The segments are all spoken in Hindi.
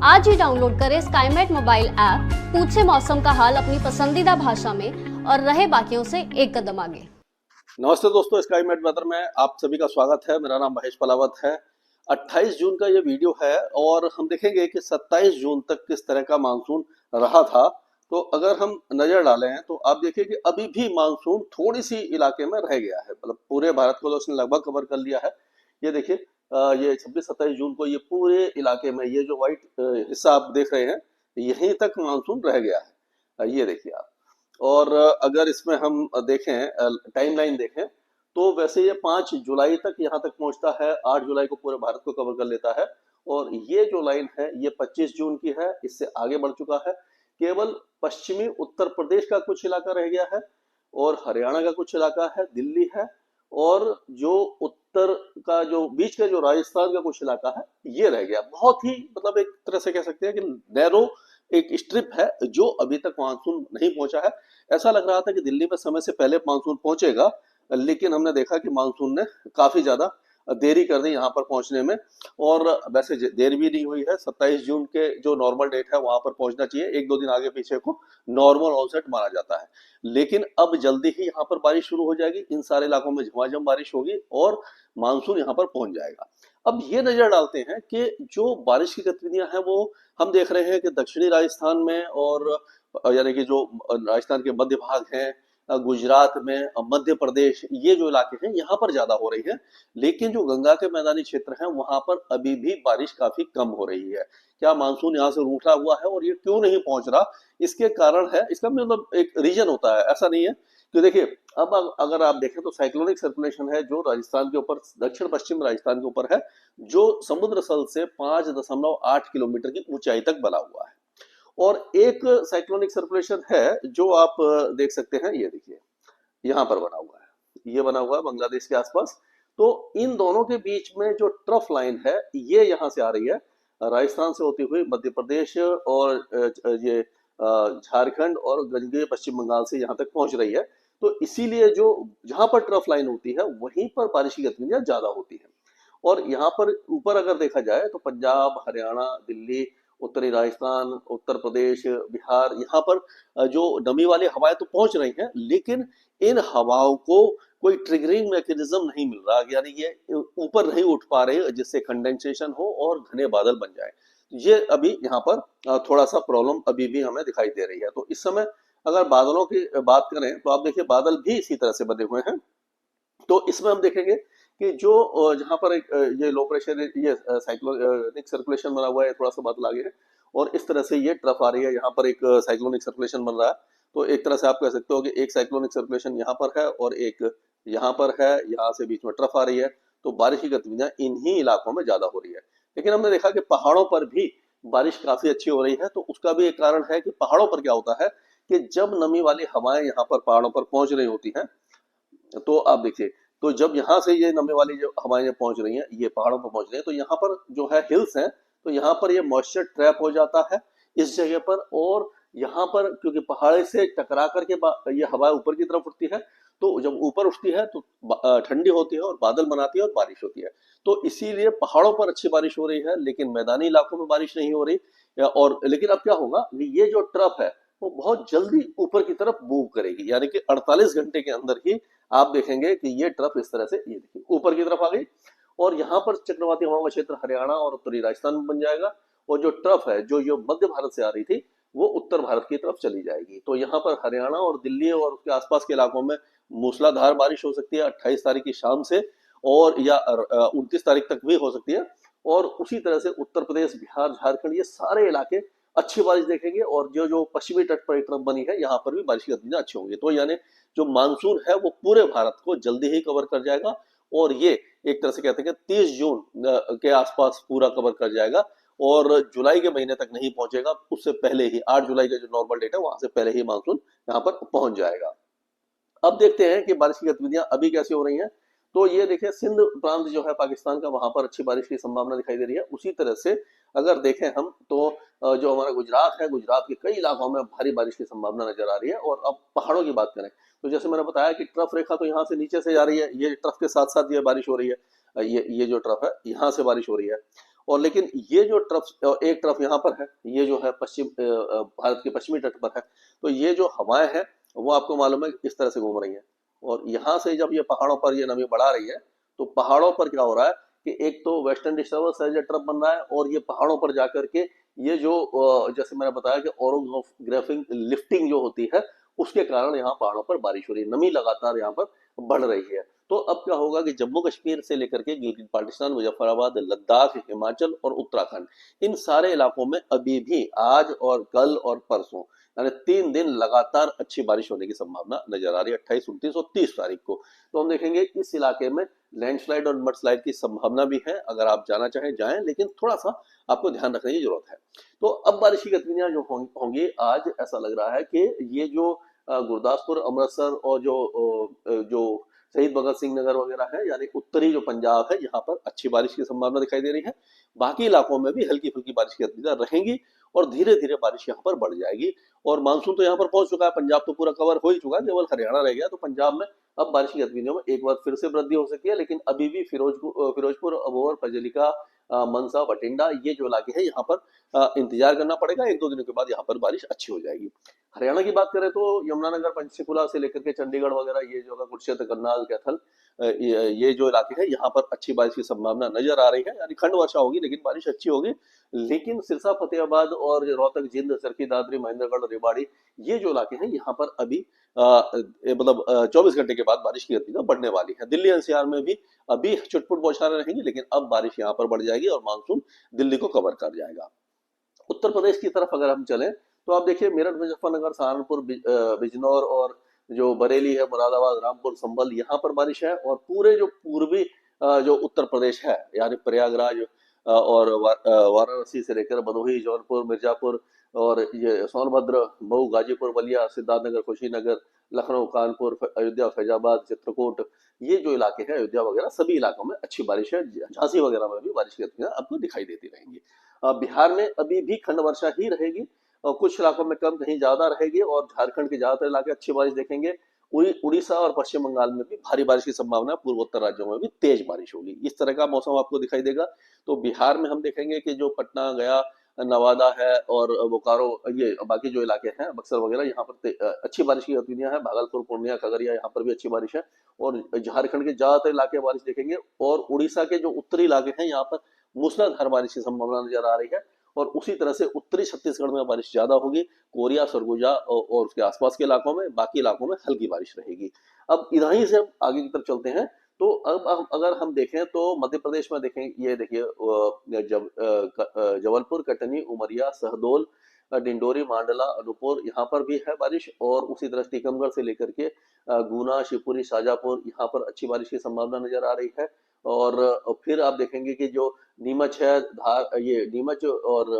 आज ही डाउनलोड करें स्काईमेट मोबाइल ऐप, पूछे मौसम का हाल अपनी पसंदीदा भाषा में और रहे बाकियों से एक कदम आगे। नमस्ते दोस्तों, स्काईमेट वेदर में आप सभी का स्वागत है। मेरा नाम महेश पलावत है। 28 जून का ये वीडियो है और हम देखेंगे कि 27 जून तक किस तरह का मानसून रहा था। तो अगर हम नजर डालें तो आप देखिए कि अभी भी मानसून थोड़ी सी इलाके में रह गया है, मतलब पूरे भारत को तो उसने लगभग कवर कर लिया है। ये देखिए, ये 26-27 जून को ये पूरे इलाके में ये जो व्हाइट हिस्सा आप देख रहे हैं, यहीं तक मानसून रह गया है। ये देखिए आप। और अगर इसमें हम देखें, टाइमलाइन देखें, तो वैसे ये 5 जुलाई तक यहाँ तक पहुँचता है, 8 जुलाई को पूरे भारत को कवर कर लेता है। और ये जो लाइन है ये 25 जून की है, इससे आगे बढ़ चुका है। केवल पश्चिमी उत्तर प्रदेश का कुछ इलाका रह गया है और हरियाणा का कुछ इलाका है, दिल्ली है, और जो उत्तर का जो बीच का जो राजस्थान का कुछ इलाका है ये रह गया। बहुत ही मतलब एक तरह से कह सकते हैं कि नैरो एक स्ट्रिप है जो अभी तक मानसून नहीं पहुंचा है। ऐसा लग रहा था कि दिल्ली में समय से पहले मानसून पहुंचेगा, लेकिन हमने देखा कि मानसून ने काफी ज्यादा देरी कर दी यहाँ पर पहुंचने में। और वैसे देर भी नहीं हुई है। 27 जून के जो नॉर्मल डेट है वहां पर पहुंचना चाहिए, एक दो दिन आगे पीछे को नॉर्मल ऑनसेट माना जाता है। लेकिन अब जल्दी ही यहाँ पर बारिश शुरू हो जाएगी, इन सारे इलाकों में झमाझम बारिश होगी और मानसून यहाँ पर पहुंच जाएगा। अब ये नजर डालते हैं कि जो बारिश की गतिविधियां हैं वो हम देख रहे हैं कि दक्षिणी राजस्थान में और यानी कि जो राजस्थान के मध्य भाग हैं, गुजरात में, मध्य प्रदेश, ये जो इलाके हैं यहाँ पर ज्यादा हो रही है। लेकिन जो गंगा के मैदानी क्षेत्र हैं वहां पर अभी भी बारिश काफी कम हो रही है। क्या मानसून यहाँ से रूठा हुआ है और ये क्यों नहीं पहुंच रहा? इसके कारण है, इसका मतलब एक रीजन होता है, ऐसा नहीं है कि देखिए अब अगर आप देखें तो साइक्लोनिक सर्कुलेशन है जो राजस्थान के ऊपर, दक्षिण पश्चिम राजस्थान के ऊपर है, जो समुद्र तल से 5.8 किलोमीटर की ऊंचाई तक बना हुआ है। और एक साइक्लोनिक सर्कुलेशन है जो आप देख सकते हैं, ये देखिए यहाँ पर बना हुआ है, ये बना हुआ है बांग्लादेश के आसपास। तो इन दोनों के बीच में जो ट्रफ लाइन है ये यहाँ से आ रही है, राजस्थान से होती हुई मध्य प्रदेश और ये झारखंड और गंगे पश्चिम बंगाल से यहाँ तक पहुंच रही है। तो इसीलिए जो जहां पर ट्रफ लाइन होती है वहीं पर बारिश की गतिविधियां ज्यादा होती है। और यहाँ पर ऊपर अगर देखा जाए तो पंजाब, हरियाणा, दिल्ली, उत्तरी राजस्थान, उत्तर प्रदेश, बिहार, यहाँ पर जो नमी वाली हवाएं तो पहुंच रही हैं, लेकिन इन हवाओं को कोई ट्रिगरिंग मैकेनिज्म नहीं मिल रहा, यानी ये ऊपर नहीं उठ पा रहे जिससे कंडेंसेशन हो और घने बादल बन जाए। ये अभी यहाँ पर थोड़ा सा प्रॉब्लम अभी भी हमें दिखाई दे रही है। तो इस समय अगर बादलों की बात करें तो आप देखिए बादल भी इसी तरह से बने हुए हैं। तो इसमें हम देखेंगे कि जो जहां पर एक ये लो प्रेशर, ये साइक्लोनिक सर्कुलेशन बना हुआ है, थोड़ा सा बादल आगे है और इस तरह से ये ट्रफ आ रही है, यहाँ पर एक साइक्लोनिक सर्कुलेशन बन रहा है। तो एक तरह से आप कह सकते हो कि एक साइक्लोनिक सर्कुलेशन यहाँ पर है और एक यहाँ पर है, यहाँ से बीच में ट्रफ आ रही है। तो बारिश की गतिविधियां इन्हीं इलाकों में ज्यादा हो रही है। लेकिन हमने देखा कि पहाड़ों पर भी बारिश काफी अच्छी हो रही है। तो उसका भी एक कारण है कि पहाड़ों पर क्या होता है कि जब नमी वाली हवाएं यहाँ पर पहाड़ों पर पहुंच रही होती हैं, तो आप देखिए, तो जब यहाँ से ये नमी वाली जो हवाएं पहुंच रही हैं, ये पहाड़ों पर पहुंच रही हैं, तो यहाँ पर जो है हिल्स हैं, तो यहाँ पर ये मॉइस्चर ट्रैप हो जाता है इस जगह पर। और यहाँ पर क्योंकि पहाड़ से टकरा करके ये हवा ऊपर की तरफ उठती है, तो जब ऊपर उठती है तो ठंडी होती है और बादल बनाती है और बारिश होती है। तो इसीलिए पहाड़ों पर अच्छी बारिश हो रही है, लेकिन मैदानी इलाकों में बारिश नहीं हो रही। और लेकिन अब क्या होगा, ये जो ट्रफ है वो बहुत जल्दी ऊपर की तरफ मूव करेगी, यानी कि 48 घंटे के अंदर ही आप देखेंगे कि ये ट्रफ इस तरह से, ये देखिए ऊपर की तरफ आ गई और यहाँ पर चक्रवाती हवाओं का क्षेत्र हरियाणा और उत्तरी राजस्थान में बन जाएगा। और जो ट्रफ है जो मध्य भारत से आ रही थी वो उत्तर भारत की तरफ चली जाएगी। तो यहाँ पर हरियाणा और दिल्ली और उसके आसपास के इलाकों में मूसलाधार बारिश हो सकती है 28 तारीख की शाम से, और या 29 तारीख तक भी हो सकती है। और उसी तरह से उत्तर प्रदेश, बिहार, झारखंड, ये सारे इलाके अच्छी बारिश देखेंगे। और जो पश्चिमी तट पर एक ट्रफ बनी है यहाँ पर भी बारिश की गतिविधियां अच्छी होंगी। तो यानी जो मानसून है वो पूरे भारत को जल्दी ही कवर कर जाएगा और ये एक तरह से कहते हैं कि 30 जून के आसपास पूरा कवर कर जाएगा और जुलाई के महीने तक नहीं पहुंचेगा, उससे पहले ही 8 जुलाई का जो नॉर्मल डेट है वहां से पहले ही मानसून यहाँ पर पहुंच जाएगा। अब देखते हैं कि बारिश की गतिविधियां अभी कैसी हो रही हैं। तो ये देखिए सिंध प्रांत जो है पाकिस्तान का, वहां पर अच्छी बारिश की संभावना दिखाई दे रही है। उसी तरह से अगर देखें हम तो जो हमारा गुजरात है, गुजरात के कई इलाकों में भारी बारिश की संभावना नजर आ रही है। और अब पहाड़ों की बात करें तो जैसे मैंने बताया कि ट्रफ रेखा तो यहाँ से नीचे से जा रही है, ये ट्रफ के साथ साथ ये बारिश हो रही है, ये जो ट्रफ है यहाँ से बारिश हो रही है। और लेकिन ये जो ट्रफ एक तरफ यहाँ पर है, ये जो है पश्चिम भारत के पश्चिमी तट पर है, तो ये जो हवाएं हैं वो आपको मालूम है इस तरह से घूम रही हैं, और यहाँ से जब ये पहाड़ों पर ये नमी बढ़ा रही है तो पहाड़ों पर क्या हो रहा है कि एक तो वेस्टर्न डिस्टर्बेंस है जो ट्रफ बन रहा है, और ये पहाड़ों पर जाकर के ये जो जैसे मैंने बताया कि ओरोग्राफिंग लिफ्टिंग जो होती है उसके कारण यहाँ पहाड़ों पर बारिश हो रही है, नमी लगातार यहाँ पर बढ़ रही है। तो अब क्या होगा कि जम्मू कश्मीर से लेकर के गिलगित बाल्टिस्तान, मुजफ्फराबाद, लद्दाख, हिमाचल और उत्तराखंड, इन सारे इलाकों में अभी भी आज और कल और परसों यानी 3 दिन लगातार अच्छी बारिश होने की संभावना नजर आ रही है, 28, 29 और 30 तारीख को। तो हम देखेंगे इस इलाके में लैंडस्लाइड और मडस्लाइड की संभावना भी है, अगर आप जाना चाहें जाएं, लेकिन थोड़ा सा आपको ध्यान रखने की जरूरत है। तो अब बारिश की गतिविधियां जो होंगी आज, ऐसा लग रहा है कि ये जो गुरदासपुर, अमृतसर और जो शहीद भगत सिंह नगर वगैरह है, यानी उत्तरी जो पंजाब है, यहाँ पर अच्छी बारिश की संभावना दिखाई दे रही है। बाकी इलाकों में भी हल्की फुल्की बारिश की गतिविधियां रहेंगी और धीरे धीरे बारिश यहाँ पर बढ़ जाएगी। और मानसून तो यहाँ पर पहुंच चुका है, पंजाब तो पूरा कवर हो ही चुका है, केवल हरियाणा रह गया। तो पंजाब में अब बारिश की गतिविधियों में एक बार फिर से वृद्धि हो सकती है, लेकिन अभी भी फिरोजपुर, अबोहर, फजलिका, मनसा, बठिंडा, ये जो इलाके हैं यहाँ पर इंतजार करना पड़ेगा। 1-2 दिनों के बाद यहाँ पर बारिश अच्छी हो जाएगी। हरियाणा की बात करें तो यमुनानगर, पंचकुला से लेकर के चंडीगढ़ वगैरह, ये जो है कुरुक्षेत्र, करनाल, कैथल, ये जो इलाके हैं यहाँ पर अच्छी बारिश की संभावना नजर आ रही है, यानी खंड वर्षा होगी लेकिन बारिश अच्छी होगी। लेकिन सिरसा, फतेहाबाद और रोहतक, जिंद, चरखी दादरी, महेंद्रगढ़, रेवाड़ी, ये जो इलाके हैं यहाँ पर अभी मतलब 24 घंटे के बाद बारिश की गतिविधियां बढ़ने वाली है। दिल्ली एनसीआर में भी अभी छुटपुट बौछारें रहेंगी, लेकिन अब बारिश यहाँ पर बढ़ जाएगी और मानसून दिल्ली को कवर कर जाएगा। उत्तर प्रदेश की तरफ अगर हम चलें तो आप देखिए मेरठ, मुजफ्फरनगर, सहारनपुर, बिजनौर और जो बरेली है, मुरादाबाद, रामपुर, संभल, यहाँ पर बारिश है। और पूरे जो पूर्वी जो उत्तर प्रदेश है, यानी प्रयागराज और वाराणसी से लेकर भदोही, जौनपुर, मिर्जापुर और ये सोनभद्र, मऊ, गाजीपुर, बलिया, सिद्धार्थनगर, कुशीनगर, लखनऊ, कानपुर, अयोध्या, फैजाबाद, चित्रकूट, ये जो इलाके हैं, अयोध्या वगैरह, सभी इलाकों में अच्छी बारिश है। झांसी वगैरह में भी बारिश की गतिविधियां आपको दिखाई देती रहेंगी। बिहार में अभी भी खंड वर्षा ही रहेगी, और कुछ इलाकों में कम, कहीं ज्यादा रहेगी, और झारखंड के ज्यादातर इलाके अच्छी बारिश देखेंगे। उड़ीसा और पश्चिम बंगाल में भी भारी बारिश की संभावना है, पूर्वोत्तर राज्यों में भी तेज बारिश होगी। इस तरह का मौसम आपको दिखाई देगा। तो बिहार में हम देखेंगे कि जो पटना, गया, नवादा है और बोकारो, ये बाकी जो इलाके हैं, बक्सर वगैरह, यहाँ पर अच्छी बारिश की गतिविधियां हैं। भागलपुर, पूर्णिया, खगड़िया, यहाँ पर भी अच्छी बारिश है। और झारखंड के ज्यादातर इलाके बारिश देखेंगे, और उड़ीसा के जो उत्तरी इलाके हैं यहाँ पर मूसलाधार बारिश की संभावना नजर आ रही है। और उसी तरह से उत्तरी छत्तीसगढ़ में बारिश ज्यादा होगी, कोरिया, सरगुजा और उसके आसपास के इलाकों में, बाकी इलाकों में हल्की बारिश रहेगी। अब इधर से हम आगे की तरफ चलते हैं। तो अब अगर हम देखें तो मध्य प्रदेश में देखें, ये देखिए जबलपुर, कटनी, उमरिया, शहडोल, डिंडोरी, मांडला, अनूपपुर, यहाँ पर भी है बारिश। और उसी तरह टीकमगढ़ से लेकर के गुना, शिवपुरी, शाजापुर, यहाँ पर अच्छी बारिश की संभावना नजर आ रही है। और फिर आप देखेंगे कि जो नीमच है, ये नीमच और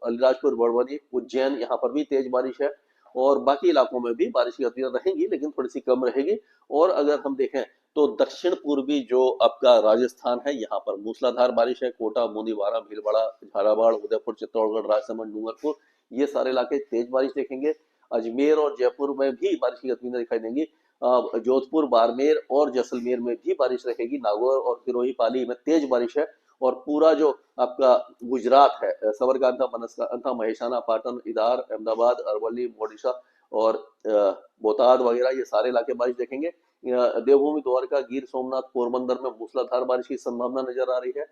अलीराजपुर, बड़वानी, उज्जैन, यहाँ पर भी तेज बारिश है। और बाकी इलाकों में भी बारिश की गतिविधियां रहेंगी, लेकिन थोड़ी सी कम रहेगी। और अगर हम देखें तो दक्षिण पूर्वी जो आपका राजस्थान है, यहाँ पर मूसलाधार बारिश है। कोटा, बूंदीवाड़ा, भीलवाड़ा, झालावाड़, उदयपुर, चित्तौड़गढ़, राजसमंद, डूंगरपुर, ये सारे इलाके तेज बारिश देखेंगे। अजमेर और जयपुर में भी बारिश की गतिविधियां दिखाई देंगी। जोधपुर, बाड़मेर और जैसलमेर में भी बारिश रहेगी। नागौर और सिरोही, पाली में तेज बारिश है। और पूरा जो आपका गुजरात है, सबरकांठा, बनासकांठा, महेसाना, पाटन, इदार, अहमदाबाद, अरवली, ओडिशा और बोटाद वगैरह, ये सारे इलाके बारिश देखेंगे। देवभूमि, द्वारका, गिर सोमनाथ, पोरबंदर में मूसलाधार बारिश की संभावना नजर आ रही है।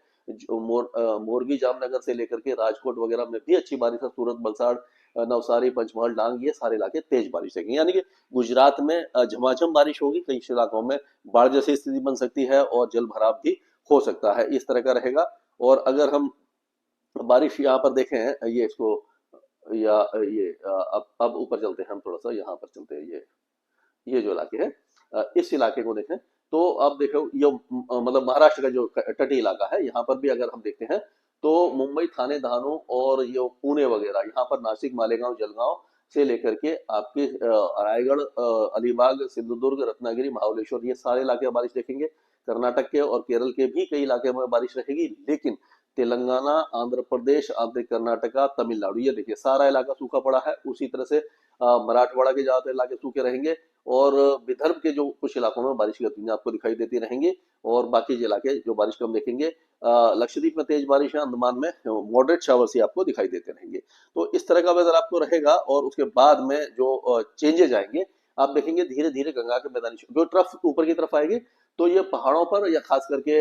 मोरबी, जामनगर से लेकर के राजकोट वगैरह में भी अच्छी बारिश है। सूरत, वलसाड़, नवसारी, पंचमहल, डांग, ये सारे इलाके तेज बारिश देखेंगे। यानी कि गुजरात में झमाझम बारिश होगी, कई इलाकों में बाढ़ जैसी स्थिति बन सकती है और जल भराव भी हो सकता है, इस तरह का रहेगा। और अगर हम बारिश यहाँ पर देखें, ये इसको या ये अब ऊपर चलते हैं हम, थोड़ा सा यहाँ पर चलते हैं। ये जो इलाके हैं, इस इलाके को देखें तो आप देखो, ये मतलब महाराष्ट्र का जो तटीय इलाका है, यहाँ पर भी अगर हम देखते हैं तो मुंबई, थाने, धानू और ये पुणे वगैरह, यहाँ पर नासिक, मालेगांव, जलगांव से लेकर के आपके रायगढ़, अलीबाग, सिंधुदुर्ग, रत्नागिरी, महाबलेश्वर, ये सारे इलाके बारिश देखेंगे। कर्नाटक के और केरल के भी कई इलाके में बारिश रहेगी, लेकिन तेलंगाना, आंध्र प्रदेश, आंध्र कर्नाटका, तमिलनाडु, ये देखिए सारा इलाका सूखा पड़ा है। उसी तरह से मराठवाड़ा के ज्यादातर इलाके सूखे रहेंगे और विदर्भ के जो कुछ इलाकों में बारिश की गतिविधियां आपको दिखाई देती रहेंगी और बाकी जो इलाके जो बारिश कम देखेंगे। लक्षद्वीप में तेज बारिश है, अंडमान में मॉडरेट शावर्स ही आपको दिखाई देते रहेंगे। तो इस तरह का वेदर आपको रहेगा और उसके बाद में जो चेंजेज आएंगे आप देखेंगे धीरे धीरे गंगा के मैदानी जो ट्रफ ऊपर की तरफ आएगी तो ये पहाड़ों पर या खास करके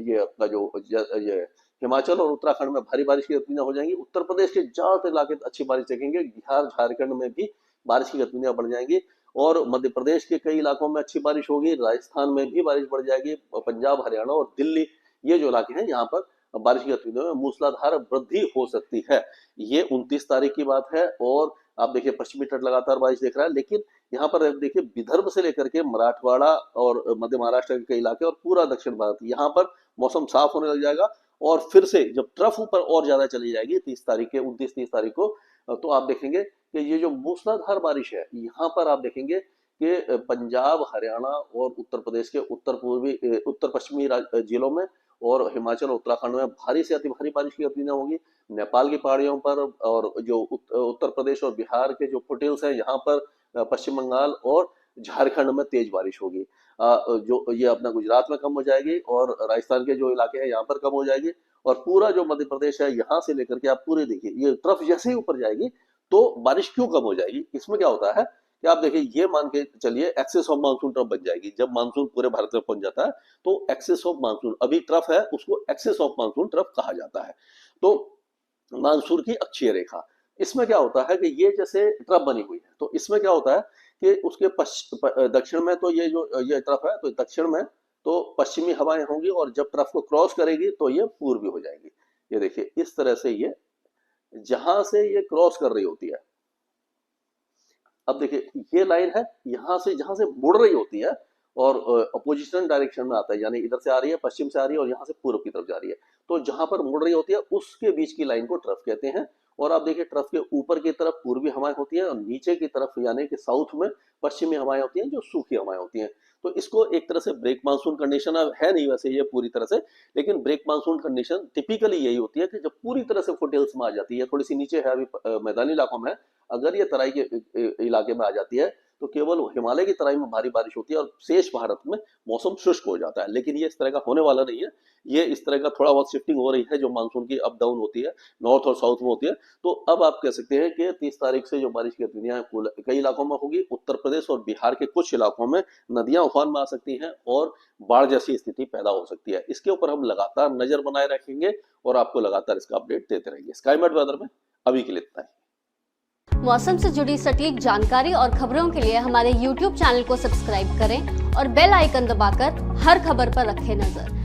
ये अपना जो ये हिमाचल और उत्तराखंड में भारी बारिश की गतिविधियां हो जाएंगी। उत्तर प्रदेश के ज्यादातर इलाके अच्छी बारिश देखेंगे। बिहार झारखंड में भी बारिश की गतिविधियां बढ़ जाएंगी और मध्य प्रदेश के कई इलाकों में अच्छी बारिश होगी। राजस्थान में भी बारिश बढ़ जाएगी। पंजाब, हरियाणा और दिल्ली ये जो इलाके हैं यहाँ पर बारिश की गतिविधियों में मूसलाधार वृद्धि हो सकती है। ये 29 तारीख की बात है और आप देखिए पश्चिमी तट लगातार बारिश देख रहा है। लेकिन यहाँ पर देखिए विदर्भ से लेकर के मराठवाड़ा और मध्य महाराष्ट्र के कई इलाके और पूरा दक्षिण भारत यहाँ पर मौसम साफ होने लग जाएगा और फिर से जब ट्रफ ऊपर और ज्यादा चली जाएगी 29-30 तारीख को तो आप देखेंगे कि ये जो मूसलाधार बारिश है यहाँ पर आप देखेंगे कि पंजाब, हरियाणा और उत्तर प्रदेश के उत्तर पश्चिमी जिलों में और हिमाचल और उत्तराखंड में भारी से अति भारी बारिश की गतिविधियां होंगी। नेपाल की पहाड़ियों पर और जो उत्तर प्रदेश और बिहार के जो फुटेल्स हैं यहाँ पर पश्चिम बंगाल और झारखंड में तेज बारिश होगी। जो ये अपना गुजरात में कम हो जाएगी और राजस्थान के जो इलाके हैं यहाँ पर कम हो जाएगी और पूरा जो मध्य प्रदेश है यहाँ से लेकर के आप पूरे देखिए ये ट्रफ जैसे ही ऊपर जाएगी तो बारिश क्यों कम हो जाएगी। इसमें क्या होता है कि आप देखिए ये मान के चलिए एक्सेस ऑफ मानसून ट्रफ बन जाएगी। जब मानसून पूरे भारत में पहुंच जाता है तो एक्सेस ऑफ मानसून, अभी ट्रफ है उसको एक्सेस ऑफ मानसून ट्रफ कहा जाता है। तो मानसून की अक्षीय रेखा, इसमें क्या होता है कि ये जैसे ट्रफ बनी हुई है तो इसमें क्या होता है कि उसके दक्षिण में तो ये ट्रफ है तो दक्षिण में तो पश्चिमी हवाएं होंगी और जब ट्रफ को क्रॉस करेगी तो ये पूर्वी हो जाएगी। ये देखिए इस तरह से ये जहां से ये क्रॉस कर रही होती है, अब देखिए ये लाइन है यहाँ से जहां से मुड़ रही होती है और अपोजिशन डायरेक्शन में आता है, यानी इधर से आ रही है, पश्चिम से आ रही है और यहाँ से पूर्व की तरफ जा रही है। तो जहां पर मुड़ रही होती है उसके बीच की लाइन को ट्रफ कहते हैं। और आप देखिए ट्रफ के ऊपर की तरफ पूर्वी हवाएं होती है और नीचे की तरफ यानी कि साउथ में पश्चिमी हवाएं होती हैं जो सूखी हवाएं होती हैं। तो इसको एक तरह से ब्रेक मानसून कंडीशन है नहीं वैसे ये पूरी तरह से, लेकिन ब्रेक मानसून कंडीशन टिपिकली यही होती है कि जब पूरी तरह से फुटहिल्स में आ जाती है, थोड़ी सी नीचे है अभी मैदानी इलाकों में, अगर ये तराई के इलाके में आ जाती है तो केवल हिमालय की तराई में भारी बारिश होती है और शेष भारत में मौसम शुष्क हो जाता है। लेकिन ये इस तरह का होने वाला नहीं है। ये इस तरह का थोड़ा बहुत शिफ्टिंग हो रही है जो मानसून की अप डाउन होती है, नॉर्थ और साउथ में होती है। तो अब आप कह सकते हैं कि 30 तारीख से जो बारिश की गतिविधियां कई इलाकों में होगी। उत्तर प्रदेश और बिहार के कुछ इलाकों में नदियां उफान में आ सकती हैं और बाढ़ जैसी स्थिति पैदा हो सकती है। इसके ऊपर हम लगातार नजर बनाए रखेंगे और आपको लगातार इसका अपडेट देते रहेंगे। स्काईमेट वेदर में अभी के लिए इतना ही। मौसम से जुड़ी सटीक जानकारी और खबरों के लिए हमारे YouTube चैनल को सब्सक्राइब करें और बेल आइकन दबाकर हर खबर पर रखें नजर।